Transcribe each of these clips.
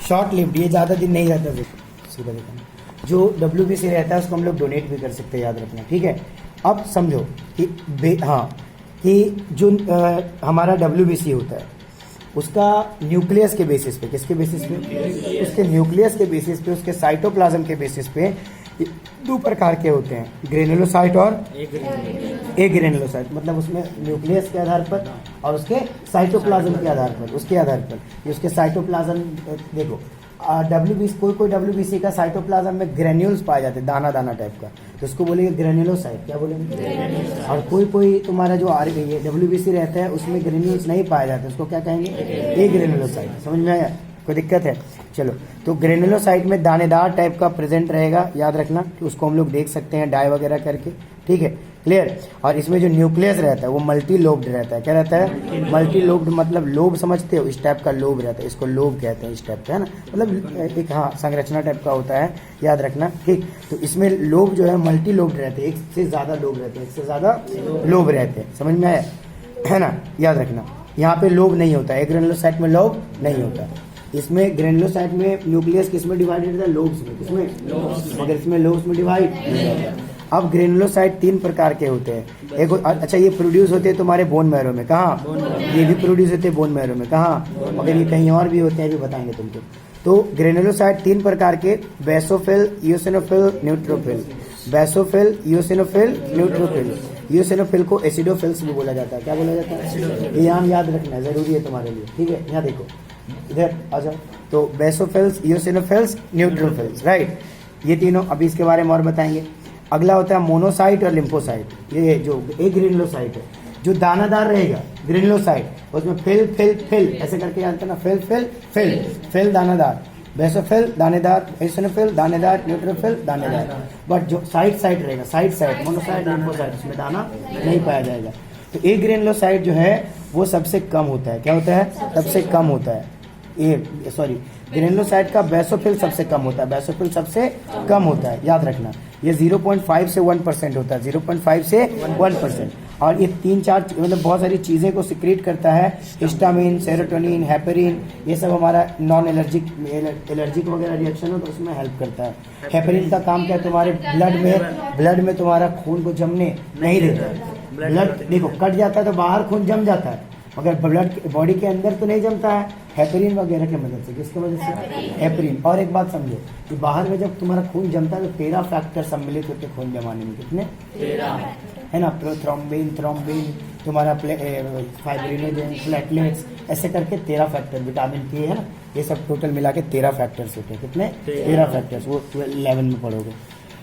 Short lived, ये ज़्यादा दिन नहीं रहता। सीधा दिखाना, जो WBC रहता है उसको हम लोग डोनेट भी कर सकते हैं, याद रखना, ठीक है। अब समझो कि कि जो हमारा WBC होता है उसका न्यूक्लियस के बेसिस पे, किसके बेसिस पे? उसके न्यूक्लियस के बेसिस पे, उसके साइटोप्लाज्म के बेसिस पे दो प्रकार के होते हैं, ग्रेनुलोसाइट और एग्रेनुलोसाइट। मतलब उसमें न्यूक्लियस के आधार पर और उसके साइटोप्लाज्म के आधार पर, उसके आधार पर उसके साइटोप्लाज्म देखो, WBC कोई WBC का साइटोप्लाज्म में ग्रेन्यूल्स पाए जाते हैं, दाना दाना टाइप का, तो उसको बोलेंगे ग्रेनुलोसाइट। क्या बोलेंगे? और कोई तुम्हारा जो WBC रहता है उसमें ग्रेन्यूल्स नहीं पाए जाते, उसको क्या कहेंगे? एग्रेनुलोसाइट। समझ में आया? कोई दिक्कत है? चलो, तो ग्रेनुलोसाइट में दानेदार टाइप का प्रेजेंट रहेगा, याद रखना कि उसको हम लोग देख सकते हैं डाई वगैरह करके, ठीक है, क्लियर। और इसमें जो न्यूक्लियस रहता है वो मल्टी लोब्ड रहता है। क्या रहता है? मल्टी लोब्ड, मतलब लोब समझते हो, इस टाइप का लोब रहता है, इसको लोब कहते हैं, इस टाइप का, है ना, मतलब एक संरचना टाइप का होता है, याद रखना, ठीक। तो इसमें लोब जो है मल्टी लोब्ड रहते हैं, एक से ज्यादा लोब रहते हैं, एक से ज्यादा लोब रहते हैं। समझ में आया? है ना, याद रखना। यहाँ पे लोब नहीं होता है, ग्रेनुलोसाइट में लोब नहीं होता। इसमें ग्रेनुलोसाइट में न्यूक्लियस किसमें डिवाइडेड है? लोब्स में। किसमें? मगर इसमें लोब्स में डिवाइड। अब ग्रेनुलोसाइट 3 प्रकार के होते हैं। एक, अच्छा, ये प्रोड्यूस होते हैं तुम्हारे बोन मैरो में। कहाँ? ये भी प्रोड्यूस होते हैं बोन मैरो में। कहाँ? मगर ये कहीं और भी होते हैं, भी बताएंगे तुमको। तो ग्रेनुलोसाइट 3 प्रकार के, basophil, eosinophil, neutrophil. Basophil, eosinophil, neutrophil. Eosinophil को एसिडोफिल्स भी बोला जाता है। क्या बोला जाता है? ये नाम याद रखना है, जरूरी है तुम्हारे लिए, ठीक है। यहाँ देखो, इधर आ जाओ। तो बेसोफिल्स, इओसिनोफिल्स, न्यूट्रोफिल्स, राइट, ये तीनों। अभी इसके बारे में और बताएंगे। अगला होता है मोनोसाइट और लिम्फोसाइट। ये जो एक ग्रेनुलोसाइट है जो दानादार रहेगा, ग्रेनुलोसाइट उसमें फिल ऐसे करके जानते हैं ना, फिल दानादार, बेसोफिल दानेदार, एसिनोफिल दानेदार, न्यूट्रोफिल दानेदार। बट जो साइड रहेगा, साइड मोनोसाइट, लिम्फोसाइट, उसमें दाना नहीं पाया जाएगा। तो एक ग्रेनुलोसाइट जो है वो सबसे कम होता है। क्या होता है? सबसे कम होता है। ग्रेनुलोसाइट का बेसोफिल सबसे कम होता है, बेसोफिल सबसे कम होता है, याद रखना। ये 0.5 से 1% होता है, 0.5 से 1%। और ये 3-4 मतलब बहुत सारी चीज़ें को सिक्रेट करता है, हिस्टामिन, सेरोटोनिन, हेपेरिन, ये सब हमारा नॉन एलर्जिक वगैरह रिएक्शन हो तो उसमें हेल्प करता है। हेपेरिन का काम क्या है? तुम्हारे ब्लड में तुम्हारा खून को जमने नहीं देता। ब्लड देखो कट जाता है तो बाहर खून जम जाता है, मगर ब्लड बॉडी के अंदर तो नहीं जमता है, हेपेरिन वगैरह की मदद से। किसकी वजह से? हेपेरिन। और एक बात समझो कि बाहर में जब तुम्हारा खून जमता है तो 13 फैक्टर सम्मिलित होते हैं खून जमाने में। कितने? 13 है ना, थ्रोम्बिन, तुम्हारा फाइब्रिनोजेन, प्लेटलेट्स, ऐसे करके 13 फैक्टर, विटामिन के, है ना, ये सब टोटल मिला के 13 फैक्टर्स होते हैं। कितने? 13 फैक्टर्स, वो 11 में पढ़ोगे।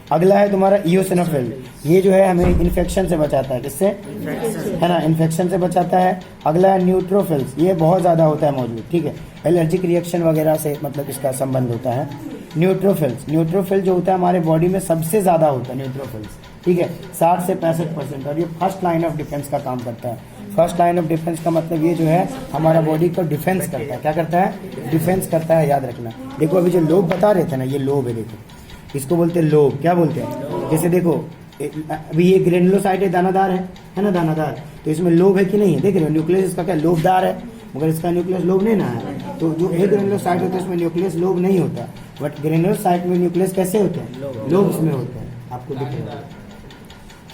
अगला है तुम्हारा इओसिनोफिल। ये जो है हमें इन्फेक्शन से बचाता है। किससे? है ना, इन्फेक्शन से बचाता है। अगला है न्यूट्रोफिल्स, ये बहुत ज़्यादा होता है मौजूद, ठीक है, एलर्जिक रिएक्शन वगैरह से मतलब इसका संबंध होता है। न्यूट्रोफिल जो होता है हमारे बॉडी में सबसे ज़्यादा होता है न्यूट्रोफिल्स, ठीक है, 60 से 65%। और ये फर्स्ट लाइन ऑफ डिफेंस का काम करता है। फर्स्ट लाइन ऑफ डिफेंस का मतलब ये जो है हमारा बॉडी को डिफेंस करता है। क्या करता है? डिफेंस करता है, याद रखना। देखो अभी जो लोब बता रहे थे ना, ये लोब है, देखो इसको बोलते हैं लोब। क्या बोलते हैं? जैसे देखो अभी ये ग्रेनुलोसाइट है, दानादार है ना, दानादार, तो इसमें लोब है कि नहीं है? देख रहे हो, न्यूक्लियस इसका क्या लोबदार है, मगर इसका न्यूक्लियस लोब नहीं ना है। तो जो एक ग्रेनुलोसाइट होता है उसमें न्यूक्लियस लोब नहीं होता, बट ग्रेनुलोसाइट में न्यूक्लियस कैसे होते हैं? लोब उसमें होते हैं, आपको दिख रहा है,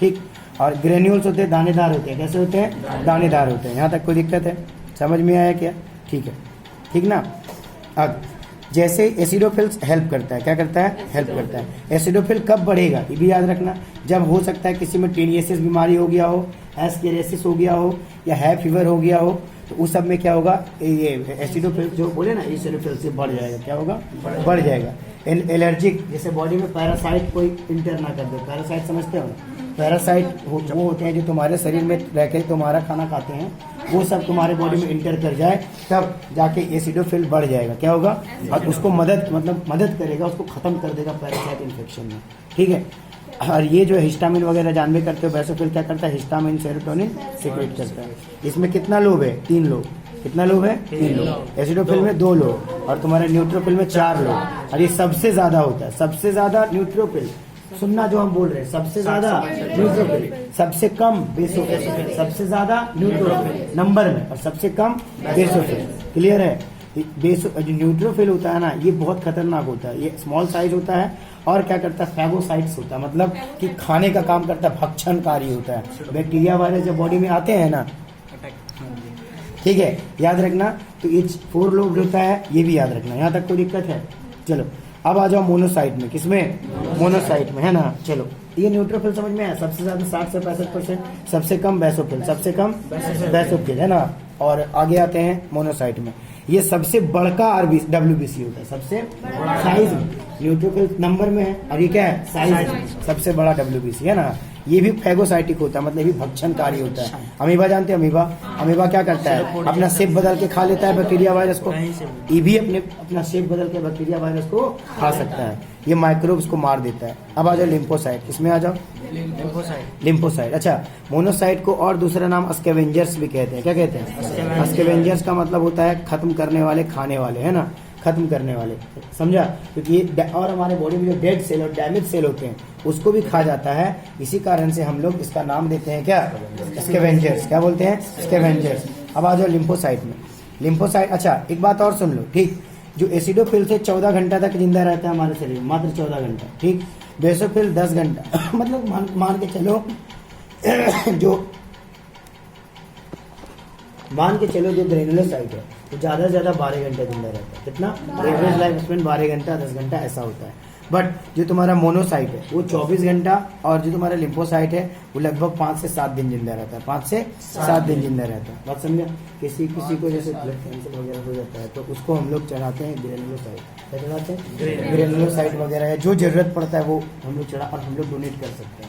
ठीक। और ग्रेन्यूल्स होते हैं, दानेदार होते हैं। कैसे होते हैं? दानेदार होते हैं। यहाँ तक कोई दिक्कत है? समझ में आया क्या? ठीक है, ठीक ना। अब जैसे एसिडोफिल्स हेल्प करता है, क्या करता है? हेल्प करता है। एसिडोफिल कब बढ़ेगा ये भी याद रखना, जब हो सकता है किसी में टेनियसिस बीमारी हो गया हो, एस्केरेसिस हो गया हो, या है फीवर हो गया हो, तो उस सब में क्या होगा? ये एसिडोफिल जो बोले ना, एसिडोफिल से बढ़ जाएगा। क्या होगा? बढ़ जाएगा। एलर्जिक, जैसे बॉडी में पैरासाइट कोई इंटर ना कर दो, पैरासाइट समझते हो ना? पैरासाइट वो होते हैं जो तुम्हारे शरीर में रह के तुम्हारा खाना खाते हैं, वो सब तुम्हारे बॉडी में इंटर कर जाए तब जाके एसिडोफिल बढ़ जाएगा। क्या होगा? और उसको मदद करेगा, उसको खत्म कर देगा पैरासाइट इन्फेक्शन में, ठीक है। और ये जो हिस्टामिन वगैरह जानबे करते हो, बेसोफिल क्या करता है? हिस्टामिन, सेरोटोनिन सिक्रेट करता है। इसमें कितना लोब है? 3 लोब। कितना लोब है? 3 लोब। एसिडोफिल में 2 लोब और तुम्हारे न्यूट्रोफिल में 4 लोब। और ये सबसे ज्यादा होता है, सबसे ज्यादा न्यूट्रोफिल। सुनना जो हम बोल रहे हैं, सबसे ज्यादा न्यूट्रोफिल, सबसे कम बेसोफिल, सबसे ज्यादा न्यूट्रोफिल नंबर में और सबसे कम बेसोफिल। क्लियर है? जो न्यूट्रोफिल होता है ना, ये बहुत खतरनाक होता है। ये स्मॉल साइज होता है और क्या करता है, फैगोसाइट्स होता है, मतलब कि खाने का काम करता है, भक्षणकारी होता है। बैक्टीरिया वायरस जब बॉडी में आते हैं ना, ठीक है, याद रखना। तो ये 4 लोब होता है, ये भी याद रखना। यहाँ तक कोई दिक्कत है? चलो अब आ जाओ मोनोसाइट में। किसमें? मोनोसाइट में, है ना। चलो ये न्यूट्रोफिल समझ में आया। सबसे ज्यादा 60 से 65%, सबसे कम बेसोफिल, सबसे कम बेसोफिल, है ना। और आगे आते हैं मोनोसाइट में। ये सबसे बड़का WBC होता है, सबसे साइज में। न्यूट्रोफिल नंबर में है और ये क्या है, साइज में सबसे बड़ा WBC, है ना। ये भी फैगोसाइटिक होता है, मतलब ये भी भक्षणकारी होता है। अमीबा जानते हैं? अमीबा क्या करता है, अपना शेप बदल के खा लेता है बैक्टीरिया वायरस को। ये भी अपना शेप बदल के बैक्टीरिया वायरस को खा सकता है। ये माइक्रोब्स को मार देता है। अब आ जाओ लिम्फोसाइट। इसमें आ जाओ लिम्फोसाइट। अच्छा, मोनोसाइट को और दूसरा नाम स्कैवेंजर्स भी कहते हैं। क्या कहते हैं? स्कैवेंजर्स का मतलब होता है खत्म करने वाले, खाने वाले, है ना, खत्म करने वाले, समझा। क्योंकि ये और हमारे बॉडी में जो डेड सेल और डैमेज सेल होते हैं उसको भी खा जाता है। इसी कारण से हम लोग इसका नाम देते हैं क्या, स्कैवेंजर्स। क्या बोलते हैं? स्कैवेंजर्स। अब आ जाओ लिम्फोसाइट में। लिम्फोसाइट, अच्छा एक बात और सुन लो, ठीक। जो एसिडोफिल से 14 घंटा तक जिंदा रहता है हमारे शरीर में, मात्र 14 घंटा, ठीक। बेसोफिल 10 घंटा मतलब मान के चलो जो ग्रेनुलोसाइट है तो ज्यादा से ज्यादा 12 घंटे जिंदा रहता है। कितना? एवरेज लाइफ स्पेन 12 घंटा, 10 घंटा ऐसा होता है। बट जो तुम्हारा मोनोसाइट है वो 24 घंटा, और जो तुम्हारा लिम्फोसाइट है वो लगभग 5 से 7 दिन जिंदा रहता है। 5 से 7 दिन जिंदा रहता है। बात समझा? किसी को जैसे ब्लड कैंसर वगैरह हो जाता है तो उसको हम लोग चढ़ाते हैं ग्रेनुलोसाइट। क्या चढ़ाते हैं? ग्रेनुलोसाइट वगैरह है, जो जरूरत पड़ता है वो हम लोग चढ़ा, और हम लोग डोनेट कर सकते हैं।